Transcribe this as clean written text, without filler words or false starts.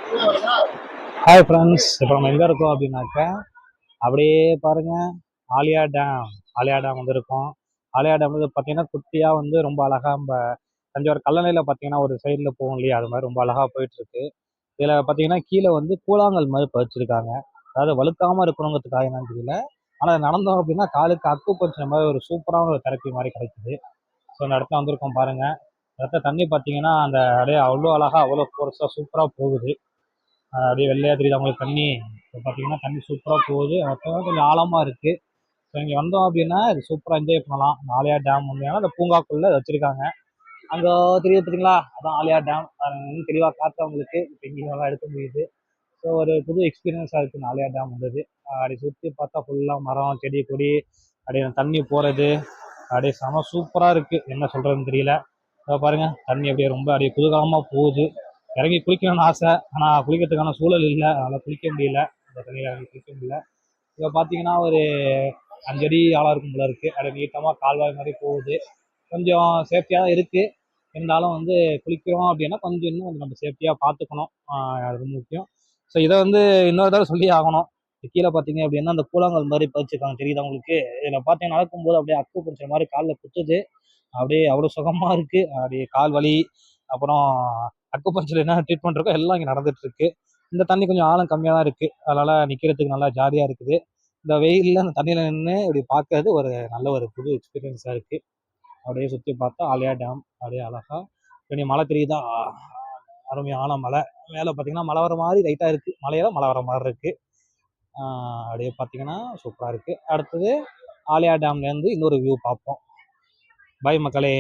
Hi friends, இப்போ நம்ம எங்கே இருக்கோம் அப்படின்னாக்க அப்படியே பாருங்க, ஆலியா டேம். ஆலியா டேம் வந்து இருக்கும். ஆலியா டேம் வந்து பார்த்தீங்கன்னா குட்டியாக வந்து ரொம்ப அழகாக நம்ம தஞ்சாவூர் கல்லணையில் பார்த்தீங்கன்னா ஒரு சைடில் போகும் இல்லையா, அது மாதிரி ரொம்ப அழகாக போயிட்டு இருக்கு. இதில் பார்த்தீங்கன்னா கீழே வந்து கூழாங்கல் மாதிரி பதிச்சிருக்காங்க. அதாவது வழுக்காமல் இருக்கணுங்கிறதுக்காக என்னன்னு தெரியல. ஆனால் நடந்தோம் அப்படின்னா காலுக்கு அக்கு பறிச்ச மாதிரி ஒரு சூப்பரான ஒரு தெரப்பி மாதிரி கிடைக்குது. ஸோ அந்த இடத்துல வந்திருக்கோம் பாருங்க. இடத்த தண்ணி பார்த்தீங்கன்னா அந்த அப்படியே அவ்வளோ அழகாக அவ்வளோ ஃபோர்ஸாக சூப்பராக போகுது. அப்படியே வெள்ளையா தெரியுது அவங்களுக்கு தண்ணி. இப்போ பார்த்தீங்கன்னா தண்ணி சூப்பராக போகுது. அப்போ கொஞ்சம் ஆழமாக இருக்குது. ஸோ இங்கே வந்தோம் அப்படின்னா இது சூப்பராக என்ஜாய் பண்ணலாம். ஆலியா டேம் வந்து அந்த பூங்காக்குள்ளே வச்சுருக்காங்க. அங்கே தெரியுது பார்த்தீங்களா, அதான் ஆலியா டேம். இன்னும் தெளிவாக காற்று அவங்களுக்கு இப்போ இங்கேலாம் எடுக்க முடியுது. ஸோ ஒரு புது எக்ஸ்பீரியன்ஸாக இருக்குது இந்த ஆலியா டேம் வந்தது. அப்படி சுற்றி பார்த்தா ஃபுல்லாக மரம் செடி கொடி, அப்படியே தண்ணி போகிறது அப்படியே செம சூப்பராக இருக்குது. என்ன சொல்கிறதுன்னு தெரியல. பாருங்கள் தண்ணி அப்படியே ரொம்ப அப்படியே குதூகலமாக போகுது. இறங்கி குளிக்கணும்னு ஆசை, ஆனால் குளிக்கிறதுக்கான சூழல் இல்லை, அதனால் குளிக்க முடியல. இந்த தண்ணியில் இறங்கி குளிக்க முடியல. இப்போ பார்த்தீங்கன்னா ஒரு 5 அடி ஆழம் இருக்கும் போல இருக்குது. அப்படியே நீட்டமாக கால்வாய் மாதிரி போகுது. கொஞ்சம் சேஃப்டியாக தான் இருக்குது. இருந்தாலும் வந்து குளிக்கிறோம் அப்படின்னா கொஞ்சம் இன்னும் கொஞ்சம் நம்ம சேஃப்டியாக பார்த்துக்கணும். அது ரொம்ப முக்கியம். ஸோ இதை வந்து இன்னொரு தடவை சொல்லி ஆகணும். கீழே பார்த்தீங்க அப்படின்னா அந்த கூழாங்கல் மாதிரி பதிச்சிருக்காங்க, தெரியுதா உங்களுக்கு? இதில் பார்த்தீங்கன்னா நடக்கும்போது அப்படியே அக்கு பிடிச்ச மாதிரி காலில் குத்துது. அப்படியே அவ்வளோ சுகமாக இருக்குது. அப்படியே கால் வலி, அப்புறம் அக்குபஞ்சர் என்ன ட்ரீட்மெண்ட் இருக்கோ எல்லாம் இங்கே நடந்துட்டு இருக்கு. இந்த தண்ணி கொஞ்சம் ஆழம் கம்மியாக தான் இருக்குது, அதனால் நிற்கிறதுக்கு நல்லா ஜாலியாக இருக்குது. இந்த வெயிலில் அந்த தண்ணியில் நின்று இப்படி பார்க்கறது ஒரு நல்ல ஒரு புது எக்ஸ்பீரியன்ஸாக இருக்குது. அப்படியே சுற்றி பார்த்தா ஆலியா டேம் அப்படியே அழகாக கொஞ்சம் மழை தெரியுதா, அருமையான மழை. மேலே பார்த்தீங்கன்னா மழை வர மாதிரி லைட்டாக இருக்குது, மலையில மழை வர மாதிரி இருக்குது. அப்படியே பார்த்தீங்கன்னா சூப்பராக இருக்குது. அடுத்தது ஆலியா டேம்லேருந்து இன்னொரு வியூ பார்ப்போம். பாய் மக்களே.